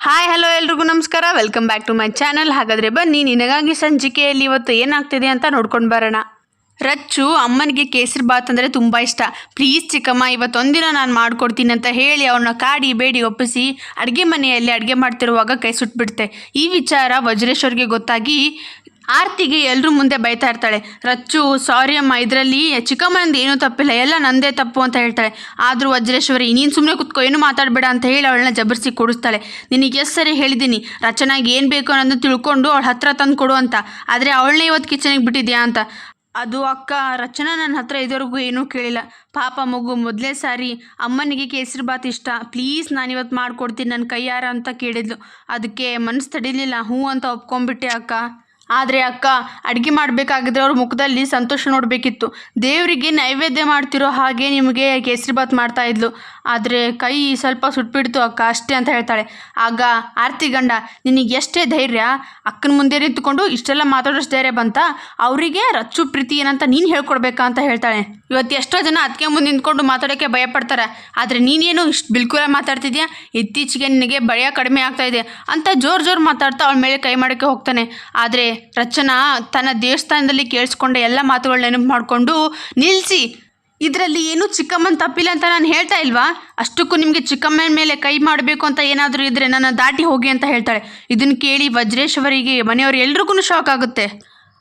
Hi hello ಎಲ್ರಿಗೂ ನಮಸ್ಕಾರ. Welcome back to my channel. ಹಾಗಾದರೆ ಬನ್ನಿ ನಿನಗಾಗಿ ಸಂಚಿಕೆಯಲ್ಲಿ ಇವತ್ತು ಏನಾಗ್ತಿದೆ ಅಂತ ನೋಡ್ಕೊಂಡು ಬರೋಣ. ರಚ್ಚು ಅಮ್ಮನಿಗೆ ಕೇಸರಿ ಬಾತ್ ಅಂದರೆ ತುಂಬ ಇಷ್ಟ. ಪ್ಲೀಸ್ ಚಿಕ್ಕಮ್ಮ ಇವತ್ತೊಂದಿನ ನಾನು ಮಾಡಿಕೊಡ್ತೀನಿ ಅಂತ ಹೇಳಿ ಅವನ್ನ ಕಾಡಿ ಬೇಡಿ ಒಪ್ಪಿಸಿ ಅಡುಗೆ ಮನೆಯಲ್ಲಿ ಅಡುಗೆ ಮಾಡ್ತಿರುವಾಗ ಕೈ ಸುಟ್ಬಿಡ್ತೆ. ಈ ವಿಚಾರ ವಜ್ರೇಶ್ವರ್ಗೆ ಗೊತ್ತಾಗಿ ಆರ್ತಿಗೆ ಎಲ್ಲರೂ ಮುಂದೆ ಬೈತಾ ಇರ್ತಾಳೆ. ರಚ್ಚು ಸಾರಿ ಅಮ್ಮ, ಇದರಲ್ಲಿ ಚಿಕ್ಕಮ್ಮನಿಂದ ಏನೂ ತಪ್ಪಿಲ್ಲ, ಎಲ್ಲ ನಂದೇ ತಪ್ಪು ಅಂತ ಹೇಳ್ತಾಳೆ. ಆದರೂ ವಜ್ರೇಶ್ವರಿ ನೀನು ಸುಮ್ಮನೆ ಕುತ್ಕೋ, ಏನು ಮಾತಾಡಬೇಡ ಅಂತ ಹೇಳಿ ಅವಳನ್ನ ಜಬರ್ಸಿ ಕೊಡಿಸ್ತಾಳೆ. ನಿನಗೆ ಎಷ್ಟು ಸರಿ ಹೇಳಿದ್ದೀನಿ ರಚನಾಗಿ ಏನು ಬೇಕು ಅನ್ನೋದನ್ನ ತಿಳ್ಕೊಂಡು ಅವಳ ಹತ್ರ ತಂದು ಕೊಡು ಅಂತ, ಆದರೆ ಅವಳನ್ನೇ ಇವತ್ತು ಕಿಚನಿಗೆ ಬಿಟ್ಟಿದ್ಯಾ ಅಂತ. ಅದು ಅಕ್ಕ, ರಚನಾ ನನ್ನ ಹತ್ರ ಇದುವರೆಗೂ ಏನೂ ಕೇಳಿಲ್ಲ. ಪಾಪ ಮಗು ಮೊದಲೇ ಸಾರಿ ಅಮ್ಮನಿಗೆ ಕೇಸರಿ ಬಾತ್ ಇಷ್ಟ, ಪ್ಲೀಸ್ ನಾನಿವತ್ತು ಮಾಡಿಕೊಡ್ತೀನಿ ನನ್ನ ಕೈಯಾರ ಅಂತ ಕೇಳಿದ್ಲು. ಅದಕ್ಕೆ ಮನಸ್ಸು ತಡಿಲಿಲ್ಲ, ಹ್ಞೂ ಅಂತ ಒಪ್ಕೊಂಡ್ಬಿಟ್ಟೆ ಅಕ್ಕ. ಆದರೆ ಅಕ್ಕ, ಅಡುಗೆ ಮಾಡಬೇಕಾಗಿದ್ರೆ ಅವ್ರ ಮುಖದಲ್ಲಿ ಸಂತೋಷ ನೋಡಬೇಕಿತ್ತು. ದೇವರಿಗೆ ನೈವೇದ್ಯ ಮಾಡ್ತಿರೋ ಹಾಗೆ ನಿಮಗೆ ಕೇಸರಿ ಬಾತ್ ಮಾಡ್ತಾಯಿದ್ಲು, ಆದರೆ ಕೈ ಸ್ವಲ್ಪ ಸುಟ್ಬಿಡ್ತು ಅಕ್ಕ ಅಷ್ಟೇ ಅಂತ ಹೇಳ್ತಾಳೆ. ಆಗ ಆರ್ತಿ ಗಂಡ, ನಿನಗೆ ಎಷ್ಟೇ ಧೈರ್ಯ, ಅಕ್ಕನ ಮುಂದೆ ನಿಂತ್ಕೊಂಡು ಇಷ್ಟೆಲ್ಲ ಮಾತಾಡೋಷ್ಟು ಧೈರ್ಯ ಬಂತ, ಅವರಿಗೆ ರಚ್ಚು ಪ್ರೀತಿ ಏನಂತ ನೀನು ಹೇಳ್ಕೊಡ್ಬೇಕಾ ಅಂತ ಹೇಳ್ತಾಳೆ. ಇವತ್ತು ಎಷ್ಟೋ ಜನ ಅದಕ್ಕೆ ಮುಂದೆ ನಿಂತ್ಕೊಂಡು ಮಾತಾಡೋಕ್ಕೆ ಭಯಪಡ್ತಾರೆ, ಆದರೆ ನೀನೇನು ಇಷ್ಟು ಬಿಲ್ಕುಲ ಮಾತಾಡ್ತಿದ್ಯಾ, ಇತ್ತೀಚೆಗೆ ನಿನಗೆ ಭಯ ಕಡಿಮೆ ಆಗ್ತಾ ಇದೆ ಅಂತ ಜೋರು ಮಾತಾಡ್ತಾ ಅವಳ ಮೇಲೆ ಕೈ ಮಾಡೋಕ್ಕೆ ಹೋಗ್ತಾನೆ. ಆದರೆ ರಚನಾ ತನ್ನ ದೇವಸ್ಥಾನದಲ್ಲಿ ಕೇಳಿಸ್ಕೊಂಡ ಎಲ್ಲ ಮಾತುಗಳು ನೆನಪು ಮಾಡಿಕೊಂಡು, ನಿಲ್ಲಿಸಿ, ಇದರಲ್ಲಿ ಏನೂ ಚಿಕ್ಕಮ್ಮನ ತಪ್ಪಿಲ್ಲ ಅಂತ ನಾನು ಹೇಳ್ತಾ ಇಲ್ವಾ, ಅಷ್ಟಕ್ಕೂ ನಿಮಗೆ ಚಿಕ್ಕಮ್ಮನ ಮೇಲೆ ಕೈ ಮಾಡಬೇಕು ಅಂತ ಏನಾದರೂ ಇದ್ದರೆ ನನ್ನ ದಾಟಿ ಹೋಗಿ ಅಂತ ಹೇಳ್ತಾಳೆ. ಇದನ್ನು ಕೇಳಿ ವಜ್ರೇಶ್ವರಿಗೆ ಮನೆಯವರು ಎಲ್ರಿಗೂ ಶಾಕ್ ಆಗುತ್ತೆ.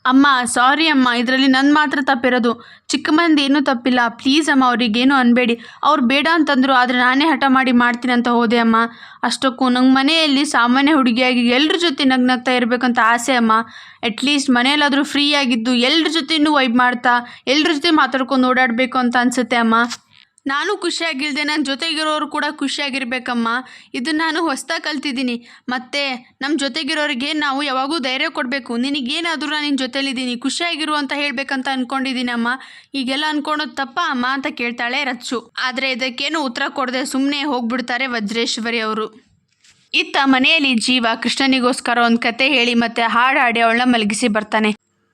ಅಮ್ಮ ಸಾರಿ ಅಮ್ಮ, ಇದರಲ್ಲಿ ನನ್ನ ಮಾತ್ರ ತಪ್ಪಿರೋದು, ಚಿಕ್ಕಮ್ಮಂದು ಏನೂ ತಪ್ಪಿಲ್ಲ, ಪ್ಲೀಸ್ ಅಮ್ಮ ಅವರಿಗೇನು ಅನ್ಬೇಡಿ, ಅವ್ರು ಬೇಡ ಅಂತಂದರು, ಆದರೆ ನಾನೇ ಹಠ ಮಾಡಿ ಮಾಡ್ತೀನಿ ಅಂತ ಹೋದೆ ಅಮ್ಮ. ಅಷ್ಟಕ್ಕೂ ನಂಗೆ ಮನೆಯಲ್ಲಿ ಸಾಮಾನ್ಯ ಹುಡುಗಿಯಾಗಿ ಎಲ್ಲರ ಜೊತೆ ನಗ್ನಗ್ತಾ ಇರಬೇಕಂತ ಆಸೆ ಅಮ್ಮ. ಅಟ್ಲೀಸ್ಟ್ ಮನೆಯಲ್ಲಾದರೂ ಫ್ರೀ ಆಗಿದ್ದು ಎಲ್ಲರ ಜೊತೆನೂ ವೈಬ್ ಮಾಡ್ತಾ ಎಲ್ಲರ ಜೊತೆ ಮಾತಾಡ್ಕೊಂಡು ಓಡಾಡಬೇಕು ಅಂತ ಅನಿಸುತ್ತೆ ಅಮ್ಮ. ನಾನು ಖುಷಿಯಾಗಿಲ್ಲದೆ ನನ್ನ ಜೊತೆಗಿರೋರು ಕೂಡ ಖುಷಿಯಾಗಿರ್ಬೇಕಮ್ಮ. ಇದನ್ನು ನಾನು ಹೊಸ್ದಾಗಿ ಕಲ್ತಿದ್ದೀನಿ. ಮತ್ತು ನಮ್ಮ ಜೊತೆಗಿರೋರಿಗೆ ನಾವು ಯಾವಾಗೂ ಧೈರ್ಯ ಕೊಡಬೇಕು. ನಿನಗೇನಾದರೂ ನಾನು ನಿನ್ನ ಜೊತೆಲಿದ್ದೀನಿ, ಖುಷಿಯಾಗಿರು ಅಂತ ಹೇಳಬೇಕಂತ ಅಂದ್ಕೊಂಡಿದ್ದೀನಿ ಅಮ್ಮ. ಈಗೆಲ್ಲ ಅಂದ್ಕೊಳೋದು ತಪ್ಪ ಅಮ್ಮ ಅಂತ ಕೇಳ್ತಾಳೆ ರಚ್ಚು. ಆದರೆ ಇದಕ್ಕೇನು ಉತ್ತರ ಕೊಡದೆ ಸುಮ್ಮನೆ ಹೋಗ್ಬಿಡ್ತಾರೆ ವಜ್ರೇಶ್ವರಿ ಅವರು. ಇತ್ತ ಮನೆಯಲ್ಲಿ ಜೀವ ಕೃಷ್ಣನಿಗೋಸ್ಕರ ಒಂದು ಕತೆ ಹೇಳಿ ಮತ್ತು ಹಾಡಿ ಅವಳನ್ನ ಮಲಗಿಸಿ ಬರ್ತಾನೆ.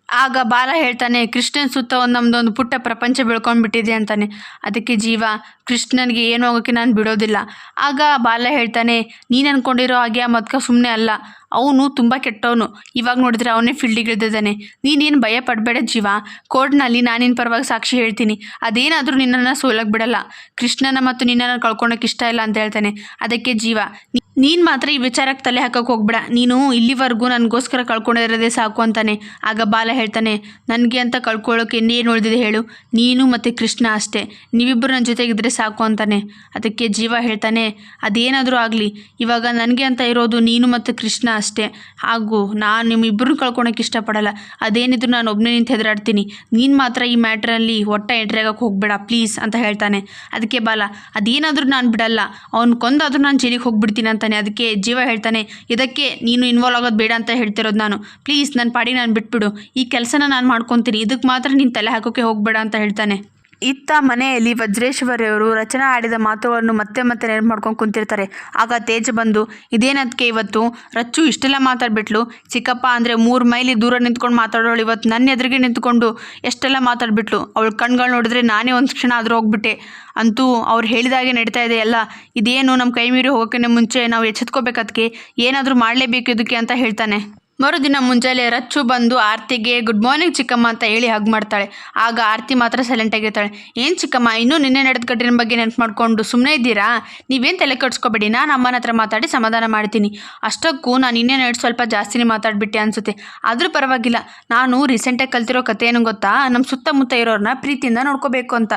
ಆಗ ಬಾಲ ಹೇಳ್ತಾನೆ, ಕೃಷ್ಣನ ಸುತ್ತ ನಮ್ಮದೊಂದು ಪುಟ್ಟ ಪ್ರಪಂಚ ಬೆಳ್ಕೊಂಡ್ಬಿಟ್ಟಿದೆ ಅಂತಾನೆ. ಅದಕ್ಕೆ ಜೀವ, ಕೃಷ್ಣನಿಗೆ ಏನು ಹೋಗೋಕ್ಕೆ ನಾನು ಬಿಡೋದಿಲ್ಲ. ಆಗ ಬಾಲ ಹೇಳ್ತಾನೆ, ನೀನು ಅಂದ್ಕೊಂಡಿರೋ ಹಾಗೆ ಆ ಮದ್ಕ ಸುಮ್ಮನೆ ಅಲ್ಲ, ಅವನು ತುಂಬ ಕೆಟ್ಟವನು. ಇವಾಗ ನೋಡಿದ್ರೆ ಅವನೇ ಫೀಲ್ಡಿಗೆ ಇಳಿದಿದ್ದಾನೆ. ನೀನೇನು ಭಯ ಪಡಬೇಡ ಜೀವ, ಕೋರ್ಟ್ನಲ್ಲಿ ನಾನಿನ ಪರವಾಗಿ ಸಾಕ್ಷಿ ಹೇಳ್ತೀನಿ, ಅದೇನಾದರೂ ನಿನ್ನನ್ನು ಸೋಲಕ್ಕೆ ಬಿಡಲ್ಲ. ಕೃಷ್ಣನ ಮತ್ತು ನಿನ್ನನ್ನು ಕಳ್ಕೊಳಕ್ಕೆ ಇಷ್ಟ ಇಲ್ಲ ಅಂತ ಹೇಳ್ತಾನೆ. ಅದಕ್ಕೆ ಜೀವ, ನೀನು ಮಾತ್ರ ಈ ವಿಚಾರಕ್ಕೆ ತಲೆ ಹಾಕೋಕೆ ಹೋಗ್ಬೇಡ, ನೀನು ಇಲ್ಲಿವರೆಗೂ ನನಗೋಸ್ಕರ ಕಳ್ಕೊಂಡಿರೋದೇ ಸಾಕು ಅಂತಾನೆ. ಆಗ ಬಾಲ ಹೇಳ್ತಾನೆ, ನನಗೆ ಅಂತ ಕಳ್ಕೊಳ್ಳೋಕೆ ಇನ್ನೇನು ಉಳಿದಿದೆ ಹೇಳು, ನೀನು ಮತ್ತು ಕೃಷ್ಣ ಅಷ್ಟೇ, ನೀವಿಬ್ಬರು ನನ್ನ ಜೊತೆಗಿದ್ರೆ ಸಾಕು ಅಂತಾನೆ. ಅದಕ್ಕೆ ಜೀವ ಹೇಳ್ತಾನೆ, ಅದೇನಾದರೂ ಆಗಲಿ, ಇವಾಗ ನನಗೆ ಅಂತ ಇರೋದು ನೀನು ಮತ್ತು ಕೃಷ್ಣ ಅಷ್ಟೇ, ಹಾಗೂ ನಾನು ನಿಮ್ಮಿಬ್ಬರು ಕಳ್ಕೊಳಕ್ಕೆ ಇಷ್ಟಪಡಲ್ಲ. ಅದೇನಿದ್ರು ನಾನು ಒಬ್ಬನೇ ನಿಂತು ಹೆದರಾಡ್ತೀನಿ, ನೀನು ಮಾತ್ರ ಈ ಮ್ಯಾಟ್ರಲ್ಲಿ ಎಂಟ್ರಿ ಆಗೋಕ್ಕೆ ಹೋಗಬೇಡ ಪ್ಲೀಸ್ ಅಂತ ಹೇಳ್ತಾನೆ. ಅದಕ್ಕೆ ಬಾಲ, ಅದೇನಾದರೂ ನಾನು ಬಿಡಲ್ಲ, ಅವ್ನು ಕೊಂದಾದರೂ ನಾನು ಜೈಲಿಗೆ ಹೋಗ್ಬಿಡ್ತೀನಿ ಅಂತಾನೆ. ಅದಕ್ಕೆ ಜೀವ ಹೇಳ್ತಾನೆ, ಇದಕ್ಕೆ ನೀನು ಇನ್ವಾಲ್ವ್ ಆಗೋದು ಬೇಡ ಅಂತ ಹೇಳ್ತಿರೋದು ನಾನು, ಪ್ಲೀಸ್ ನನ್ನ ಪಾಡಿ ನಾನು ಬಿಟ್ಬಿಡು, ಈ ಕೆಲಸನ ನಾನು ಮಾಡ್ಕೊತೀನಿ, ಇದಕ್ಕೆ ಮಾತ್ರ ನೀನು ತಲೆ ಹಾಕೋಕ್ಕೆ ಹೋಗಬೇಡ ಅಂತ ಹೇಳ್ತಾನೆ. ಇತ್ತ ಮನೆಯಲ್ಲಿ ವಜ್ರೇಶ್ವರಿಯವರು ರಚನಾ ಆಡಿದ ಮಾತುಗಳನ್ನು ಮತ್ತೆ ನೆನಪು ಮಾಡ್ಕೊಂಡು ಕುಂತಿರ್ತಾರೆ. ಆಗ ತೇಜ ಬಂದು, ಇದೇನದಕ್ಕೆ ಇವತ್ತು ರಚ್ಚು ಇಷ್ಟೆಲ್ಲ ಮಾತಾಡ್ಬಿಟ್ಲು, ಚಿಕ್ಕಪ್ಪ ಅಂದರೆ 3 ಮೈಲಿ ದೂರ ನಿಂತ್ಕೊಂಡು ಮಾತಾಡೋಳು ಇವತ್ತು ನನ್ನ ಎದುರಿಗೆ ನಿಂತ್ಕೊಂಡು ಎಷ್ಟೆಲ್ಲ ಮಾತಾಡ್ಬಿಟ್ಲು. ಅವಳ ಕಣ್ಗಳು ನೋಡಿದ್ರೆ ನಾನೇ ಒಂದು ಕ್ಷಣ ಆದರೂ ಹೋಗ್ಬಿಟ್ಟೆ. ಅಂತೂ ಅವ್ರು ಹೇಳಿದಾಗೆ ನಡೀತಾ ಇದೆ ಎಲ್ಲ, ಇದೇನು ನಮ್ಮ ಕೈ ಮೀರಿ ಹೋಗೋಕ್ಕಿಂತ ಮುಂಚೆ ನಾವು ಎಚ್ಚೆತ್ಕೋಬೇಕದಕ್ಕೆ, ಏನಾದರೂ ಮಾಡಲೇಬೇಕು ಇದಕ್ಕೆ ಅಂತ ಹೇಳ್ತಾನೆ. ಮರುದಿನ ಮುಂಜಾನೆ ರಚ್ಚು ಬಂದು ಆರ್ತಿಗೆ ಗುಡ್ ಮಾರ್ನಿಂಗ್ ಚಿಕ್ಕಮ್ಮ ಅಂತ ಹೇಳಿ ಹಗ್ ಮಾಡ್ತಾಳೆ. ಆಗ ಆರ್ತಿ ಮಾತ್ರ ಸೈಲೆಂಟ್ ಆಗಿರ್ತಾಳೆ. ಏನು ಚಿಕ್ಕಮ್ಮ, ಇನ್ನೂ ನಿನ್ನೆ ನಡೆದ ಘಟನೆ ಬಗ್ಗೆ ನೆನಪು ಮಾಡಿಕೊಂಡು ಸುಮ್ಮನೆ ಇದ್ದೀರಾ, ನೀವೇನು ತಲೆ ಕೆಡಿಸ್ಕೊಬೇಡಿ, ನಾನು ಅಮ್ಮನ ಹತ್ರ ಮಾತಾಡಿ ಸಮಾಧಾನ ಮಾಡ್ತೀನಿ. ಅಷ್ಟಕ್ಕೂ ನಾನು ನಿನ್ನೆ ನಡೆದು ಸ್ವಲ್ಪ ಜಾಸ್ತಿನೇ ಮಾತಾಡ್ಬಿಟ್ಟೆ ಅನಿಸುತ್ತೆ, ಆದರೂ ಪರವಾಗಿಲ್ಲ. ನಾನು ರೀಸೆಂಟಾಗಿ ಕಲ್ತಿರೋ ಕತೆ ಏನು ಗೊತ್ತಾ, ನಮ್ಮ ಸುತ್ತಮುತ್ತ ಇರೋರನ್ನ ಪ್ರೀತಿಯಿಂದ ನೋಡ್ಕೋಬೇಕು ಅಂತ.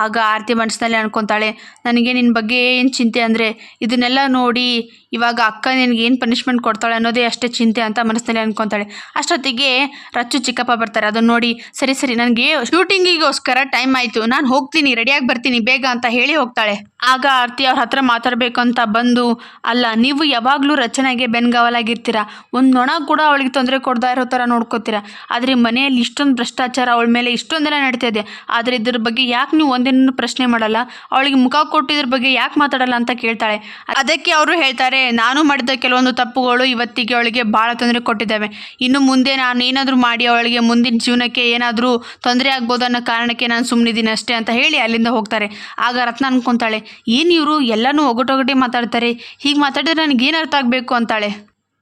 ಆಗ ಆರ್ತಿ ಮನಸ್ಸಿನಲ್ಲಿ ಅನ್ಕೊತಾಳೆ, ನನಗೆ ನಿನ್ನ ಬಗ್ಗೆ ಏನು ಚಿಂತೆ ಅಂದರೆ ಇದನ್ನೆಲ್ಲ ನೋಡಿ ಇವಾಗ ಅಕ್ಕ ನಿನಗೆ ಏನು ಪನಿಷ್ಮೆಂಟ್ ಕೊಡ್ತಾಳೆ ಅನ್ನೋದೇ ಅಷ್ಟೇ ಚಿಂತೆ ಅಂತ ಮನಸ್ಸಿನಲ್ಲಿ ಅನ್ಕೊತಾಳೆ. ಅಷ್ಟೊತ್ತಿಗೆ ರಚ್ಚು ಚಿಕ್ಕಪ್ಪ ಬರ್ತಾರೆ. ಅದನ್ನು ನೋಡಿ, ಸರಿ ನನಗೆ ಶೂಟಿಂಗಿಗೋಸ್ಕರ ಟೈಮ್ ಆಯಿತು, ನಾನು ಹೋಗ್ತೀನಿ, ರೆಡಿಯಾಗಿ ಬರ್ತೀನಿ ಬೇಗ ಅಂತ ಹೇಳಿ ಹೋಗ್ತಾಳೆ. ಆಗ ಆರ್ತಿ ಅವ್ರ ಹತ್ರ ಮಾತಾಡಬೇಕು ಅಂತ ಬಂದು, ಅಲ್ಲ ನೀವು ಯಾವಾಗಲೂ ರಚನೆಗೆ ಬೆನ್ಗಾವಲಾಗಿರ್ತೀರ, ಒಂದು ನೊಣ ಕೂಡ ಅವಳಿಗೆ ತೊಂದರೆ ಕೊಡ್ತಾ ಇರೋ ಥರ ನೋಡ್ಕೋತೀರ, ಆದರೆ ಮನೆಯಲ್ಲಿ ಇಷ್ಟೊಂದು ಭ್ರಷ್ಟಾಚಾರ ಅವಳ ಮೇಲೆ ಇಷ್ಟೊಂದೆಲ್ಲ ನಡೀತಾ ಇದೆ, ಆದರೆ ಇದ್ರ ಬಗ್ಗೆ ಯಾಕೆ ನೀವು ಒಂದೇನೂ ಪ್ರಶ್ನೆ ಮಾಡಲ್ಲ, ಅವಳಿಗೆ ಮುಖ ಕೊಟ್ಟಿದ್ರ ಬಗ್ಗೆ ಯಾಕೆ ಮಾತಾಡಲ್ಲ ಅಂತ ಕೇಳ್ತಾಳೆ. ಅದಕ್ಕೆ ಅವರು ಹೇಳ್ತಾರೆ, ನಾನು ಮಾಡಿದ ಕೆಲವೊಂದು ತಪ್ಪುಗಳು ಇವತ್ತಿಗೆ ಅವಳಿಗೆ ಭಾಳ ತೊಂದರೆ ಕೊಟ್ಟಿದ್ದಾವೆ. ಇನ್ನು ಮುಂದೆ ನಾನು ಏನಾದರೂ ಮಾಡಿ ಅವಳಿಗೆ ಮುಂದಿನ ಜೀವನಕ್ಕೆ ಏನಾದರೂ ತೊಂದರೆ ಆಗ್ಬೋದು ಅನ್ನೋ ಕಾರಣಕ್ಕೆ ನಾನು ಸುಮ್ಮನಿದ್ದೀನಿ ಅಷ್ಟೇ ಅಂತ ಹೇಳಿ ಅಲ್ಲಿಂದ ಹೋಗ್ತಾರೆ. ಆಗ ರತ್ನ ಅನ್ಕೊತಾಳೆ, ಏನು ಇವರು ಎಲ್ಲನೂ ಒಗಟೊಗಟೆ ಮಾತಾಡ್ತಾರೆ, ಹೀಗೆ ಮಾತಾಡಿದ್ರೆ ನನಗೇನು ಅರ್ಥ ಆಗಬೇಕು ಅಂತಾಳೆ.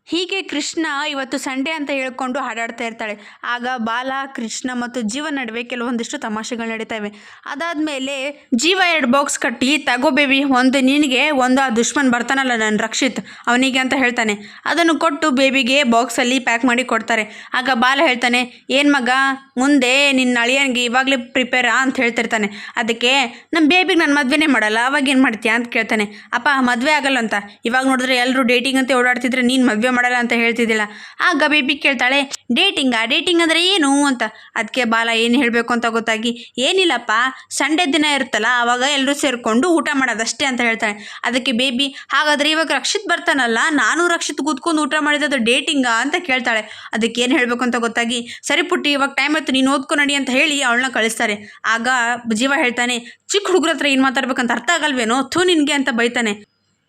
ಹೀಗೆ ಕೃಷ್ಣ ಇವತ್ತು ಸಂಡೇ ಅಂತ ಹೇಳ್ಕೊಂಡು ಹಾಡಾಡ್ತಾ ಇರ್ತಾಳೆ. ಆಗ ಬಾಲ, ಕೃಷ್ಣ ಮತ್ತು ಜೀವ ನಡುವೆ ಕೆಲವೊಂದಿಷ್ಟು ತಮಾಷೆಗಳು ನಡೀತವೆ. ಅದಾದಮೇಲೆ ಜೀವ 2 ಬಾಕ್ಸ್ ಕಟ್ಟಿ, ತಗೋ ಬೇಬಿ, ಒಂದು ನಿನಗೆ, ಒಂದು ಆ ದುಶ್ಮನ್ ಬರ್ತಾನಲ್ಲ ನನ್ನ ರಕ್ಷಿತ್ ಅವನಿಗೆ ಅಂತ ಹೇಳ್ತಾನೆ. ಅದನ್ನು ಕೊಟ್ಟು ಬೇಬಿಗೆ ಬಾಕ್ಸಲ್ಲಿ ಪ್ಯಾಕ್ ಮಾಡಿ ಕೊಡ್ತಾರೆ. ಆಗ ಬಾಲ ಹೇಳ್ತಾನೆ, ಏನು ಮಗ ಮುಂದೆ ನಿನ್ನ ಅಳಿಯನಿಗೆ ಇವಾಗಲೇ ಪ್ರಿಪೇರಾ ಅಂತ ಹೇಳ್ತಿರ್ತಾನೆ. ಅದಕ್ಕೆ ನಮ್ಮ ಬೇಬಿಗೆ ನಾನು ಮದುವೆನೇ ಮಾಡಲ್ಲ, ಅವಾಗ ಏನು ಮಾಡ್ತೀಯಾ ಅಂತ ಕೇಳ್ತಾನೆ. ಅಪ್ಪ ಮದುವೆ ಆಗಲ್ಲ ಅಂತ, ಇವಾಗ ನೋಡಿದ್ರೆ ಎಲ್ಲರೂ ಡೇಟಿಂಗ್ ಅಂತ ಓಡಾಡ್ತಿದ್ರೆ ನೀನು ಮದುವೆ ಮಾಡಲ್ಲ ಅಂತ ಹೇಳ್ತಿದ್ದಿಲ್ಲ. ಆಗ ಬೇಬಿ ಕೇಳ್ತಾಳೆ, ಡೇಟಿಂಗ್ ಅಂದರೆ ಏನು ಅಂತ. ಅದಕ್ಕೆ ಬಾಲ ಏನು ಹೇಳಬೇಕು ಅಂತ ಗೊತ್ತಾಗಿ, ಏನಿಲ್ಲಪ್ಪ ಸಂಡೇ ದಿನ ಇರುತ್ತಲ್ಲ ಆವಾಗ ಎಲ್ಲರೂ ಸೇರಿಕೊಂಡು ಊಟ ಮಾಡೋದಷ್ಟೇ ಅಂತ ಹೇಳ್ತಾಳೆ. ಅದಕ್ಕೆ ಬೇಬಿ, ಹಾಗಾದರೆ ಇವಾಗ ರಕ್ಷಿತ್ ಬರ್ತಾನಲ್ಲ, ನಾನು ರಕ್ಷಿತ್ ಕೂತ್ಕೊಂಡು ಊಟ ಮಾಡಿದ್ದು ಡೇಟಿಂಗಾ ಅಂತ ಕೇಳ್ತಾಳೆ. ಅದಕ್ಕೆ ಏನು ಹೇಳಬೇಕು ಅಂತ ಗೊತ್ತಾಗಿ, ಸರಿ ಪುಟ್ಟಿ ಇವಾಗ ಟೈಮ್ ಆಯ್ತು, ನೀನು ಓದ್ಕೊ ನಡಿ ಅಂತ ಹೇಳಿ ಅವಳನ್ನ ಕಳಿಸ್ತಾರೆ. ಆಗ ಜೀವ ಹೇಳ್ತಾನೆ, ಚಿಕ್ಕ ಹುಡುಗರ ಹತ್ರ ಏನು ಮಾತಾಡ್ಬೇಕಂತ ಅರ್ಥ ಆಗಲ್ವೇನೋ, ಥೂ ನಿನಗೆ ಅಂತ ಬೈತಾನೆ.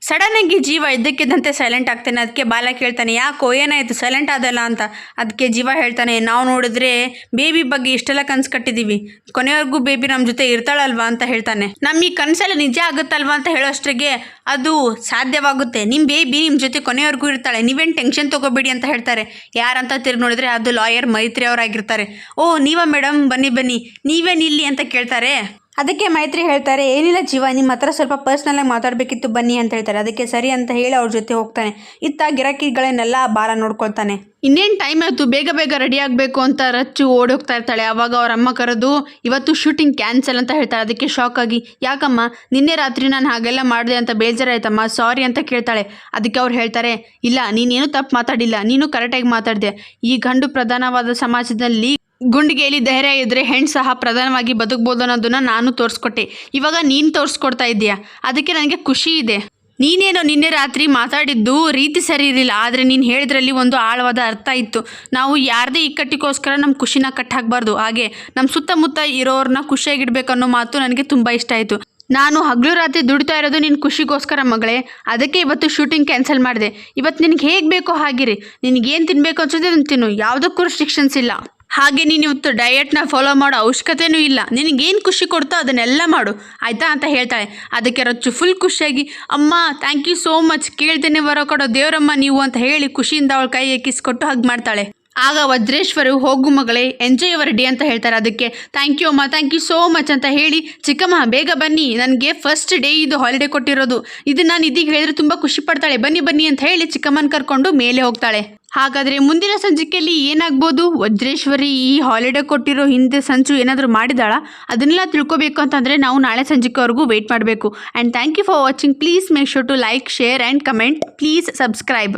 ಸಡನ್ನಾಗಿ ಜೀವ ಇದ್ದಕ್ಕಿದ್ದಂತೆ ಸೈಲೆಂಟ್ ಆಗ್ತಾನೆ. ಅದಕ್ಕೆ ಬಾಲ ಕೇಳ್ತಾನೆ, ಯಾಕೋ ಏನಾಯಿತು ಸೈಲೆಂಟ್ ಆದಲ್ಲ ಅಂತ. ಅದಕ್ಕೆ ಜೀವ ಹೇಳ್ತಾನೆ, ನಾವು ನೋಡಿದ್ರೆ ಬೇಬಿ ಬಗ್ಗೆ ಇಷ್ಟೆಲ್ಲ ಕನಸು ಕಟ್ಟಿದ್ದೀವಿ, ಕೊನೆವರೆಗೂ ಬೇಬಿ ನಮ್ಮ ಜೊತೆ ಇರ್ತಾಳಲ್ವಾ ಅಂತ ಹೇಳ್ತಾನೆ. ನಮ್ಮ ಈ ಕನಸೆಲ್ಲ ನಿಜ ಆಗುತ್ತಲ್ವಾ ಅಂತ ಹೇಳೋಷ್ಟ್ರಿಗೆ ಅದು ಸಾಧ್ಯವಾಗುತ್ತೆ, ನಿಮ್ಮ ಬೇಬಿ ನಿಮ್ಮ ಜೊತೆ ಕೊನೆವರೆಗೂ ಇರ್ತಾಳೆ, ನೀವೇನು ಟೆನ್ಷನ್ ತೊಗೋಬೇಡಿ ಅಂತ ಹೇಳ್ತಾರೆ. ಯಾರಂತ ತಿರುಗಿ ನೋಡಿದ್ರೆ ಅದು ಲಾಯರ್ ಮೈತ್ರಿ ಅವರಾಗಿರ್ತಾರೆ. ಓ ನೀವಾ ಮೇಡಮ್, ಬನ್ನಿ ನೀವೇನಿಲ್ಲಿ ಅಂತ ಕೇಳ್ತಾರೆ. ಅದಕ್ಕೆ ಮೈತ್ರಿ ಹೇಳ್ತಾರೆ, ಏನಿಲ್ಲ ಜೀವ, ನಿಮ್ಮ ಹತ್ರ ಸ್ವಲ್ಪ ಪರ್ಸ್ನಲ್ಲಾಗಿ ಮಾತಾಡಬೇಕಿತ್ತು ಬನ್ನಿ ಅಂತ ಹೇಳ್ತಾರೆ. ಅದಕ್ಕೆ ಸರಿ ಅಂತ ಹೇಳಿ ಅವ್ರ ಜೊತೆ ಹೋಗ್ತಾನೆ. ಇತ್ತ ಗಿರಾಕಿಗಳನ್ನೆಲ್ಲ ಬಾಲ ನೋಡ್ಕೊಳ್ತಾನೆ. ಇನ್ನೇನು ಟೈಮ್ ಆಯಿತು, ಬೇಗ ರೆಡಿ ಆಗಬೇಕು ಅಂತ ರಚ್ಚು ಓಡೋಗ್ತಾ ಇರ್ತಾಳೆ. ಆವಾಗ ಅವ್ರ ಅಮ್ಮ ಕರೆದು ಇವತ್ತು ಶೂಟಿಂಗ್ ಕ್ಯಾನ್ಸಲ್ ಅಂತ ಹೇಳ್ತಾಳೆ. ಅದಕ್ಕೆ ಶಾಕ್ ಆಗಿ, ಯಾಕಮ್ಮ ನಿನ್ನೆ ರಾತ್ರಿ ನಾನು ಹಾಗೆಲ್ಲ ಮಾಡಿದೆ ಅಂತ ಬೇಜಾರಾಯ್ತಮ್ಮ, ಸಾರಿ ಅಂತ ಕೇಳ್ತಾಳೆ. ಅದಕ್ಕೆ ಅವ್ರು ಹೇಳ್ತಾರೆ, ಇಲ್ಲ ನೀನೇನು ತಪ್ಪು ಮಾತಾಡಿಲ್ಲ, ನೀನು ಕರೆಕ್ಟಾಗಿ ಮಾತಾಡಿದೆ. ಈ ಗಂಡು ಪ್ರಧಾನವಾದ ಸಮಾಜದಲ್ಲಿ ಗುಂಡಿಗೆಯಲ್ಲಿ ಧೈರ್ಯ ಇದ್ದರೆ ಹೆಣ್ಣು ಸಹ ಪ್ರಧಾನವಾಗಿ ಬದುಕ್ಬೋದು ಅನ್ನೋದನ್ನು ನಾನು ತೋರಿಸ್ಕೊಟ್ಟೆ. ಇವಾಗ ನೀನು ತೋರಿಸ್ಕೊಡ್ತಾ ಇದ್ದೀಯಾ, ಅದಕ್ಕೆ ನನಗೆ ಖುಷಿ ಇದೆ. ನೀನೇನೋ ನಿನ್ನೆ ರಾತ್ರಿ ಮಾತಾಡಿದ್ದು ರೀತಿ ಸರಿ ಇರಲಿಲ್ಲ, ಆದರೆ ನೀನು ಹೇಳಿದ್ರಲ್ಲಿ ಒಂದು ಆಳವಾದ ಅರ್ಥ ಇತ್ತು. ನಾವು ಯಾರದೇ ಇಕ್ಕಟ್ಟಿಗೋಸ್ಕರ ನಮ್ಮ ಖುಷಿನ ಕಟ್ಟಾಕಬಾರ್ದು, ಹಾಗೆ ನಮ್ಮ ಸುತ್ತಮುತ್ತ ಇರೋರನ್ನ ಖುಷಿಯಾಗಿಡ್ಬೇಕು ಅನ್ನೋ ಮಾತು ನನಗೆ ತುಂಬ ಇಷ್ಟ ಆಯಿತು. ನಾನು ಹಗಲು ರಾತ್ರಿ ದುಡಿತಾ ಇರೋದು ನಿನ್ನ ಖುಷಿಗೋಸ್ಕರ ಮಗಳೇ, ಅದಕ್ಕೆ ಇವತ್ತು ಶೂಟಿಂಗ್ ಕ್ಯಾನ್ಸಲ್ ಮಾಡಿದೆ. ಇವತ್ತು ನಿನಗೆ ಹೇಗೆ ಬೇಕೋ ಹಾಗಿರಿ, ನಿನಗೇನು ತಿನ್ನಬೇಕು ಅನ್ಸೋದೇ ತಿನ್ನು, ಯಾವುದಕ್ಕೂ ರೆಸ್ಟ್ರಿಕ್ಷನ್ಸ್ ಇಲ್ಲ. ಹಾಗೆ ನೀನು ಇವತ್ತು ಡಯಟ್ನ ಫಾಲೋ ಮಾಡೋ ಅವಶ್ಯಕತೆಯೂ ಇಲ್ಲ, ನಿನಗೇನು ಖುಷಿ ಕೊಡ್ತೋ ಅದನ್ನೆಲ್ಲ ಮಾಡು ಆಯಿತಾ ಅಂತ ಹೇಳ್ತಾಳೆ. ಅದಕ್ಕೆ ರಚ್ಚು ಫುಲ್ ಖುಷಿಯಾಗಿ, ಅಮ್ಮ ಥ್ಯಾಂಕ್ ಯು ಸೋ ಮಚ್, ಕೇಳ್ತೇನೆ ವರ ಕೊಡೋ ದೇವರಮ್ಮ ನೀವು ಅಂತ ಹೇಳಿ ಖುಷಿಯಿಂದ ಅವಳ ಕೈ ಎಕ್ಕಿಸ್ಕೊಟ್ಟು ಹಗ್ ಮಾಡ್ತಾಳೆ. ಆಗ ವಜ್ರೇಶ್ವರು, ಹೋಗು ಮಗಳೇ, ಎಂಜಾಯ್ ಯುವರ್ ಡೇ ಅಂತ ಹೇಳ್ತಾರೆ. ಅದಕ್ಕೆ ಥ್ಯಾಂಕ್ ಯು ಅಮ್ಮ, ಥ್ಯಾಂಕ್ ಯು ಸೋ ಮಚ್ ಅಂತ ಹೇಳಿ, ಚಿಕ್ಕಮ್ಮ ಬೇಗ ಬನ್ನಿ, ನನಗೆ ಫಸ್ಟ್ ಡೇ ಇದು ಹಾಲಿಡೇ ಕೊಟ್ಟಿರೋದು, ಇದು ನಾನು ಇದೀಗ ಹೇಳಿದ್ರೆ ತುಂಬ ಖುಷಿ ಪಡ್ತಾಳೆ, ಬನ್ನಿ ಅಂತ ಹೇಳಿ ಚಿಕ್ಕಮ್ಮನ ಕರ್ಕೊಂಡು ಮೇಲೆ ಹೋಗ್ತಾಳೆ. ಹಾಗಾದರೆ ಮುಂದಿನ ಸಂಚಿಕೆಯಲ್ಲಿ ಏನಾಗ್ಬೋದು, ವಜ್ರೇಶ್ವರಿ ಈ ಹಾಲಿಡೇ ಕೊಟ್ಟಿರೋ ಹಿಂದೆ ಸಂಚು ಏನಾದರೂ ಮಾಡಿದಾಳ, ಅದನ್ನೆಲ್ಲ ತಿಳ್ಕೊಬೇಕು ಅಂತಂದರೆ ನಾವು ನಾಳೆ ಸಂಚಿಕೆವರೆಗೂ ವೆಯ್ಟ್ ಮಾಡಬೇಕು. And thank you for watching. Please make sure to like, share and comment. Please subscribe.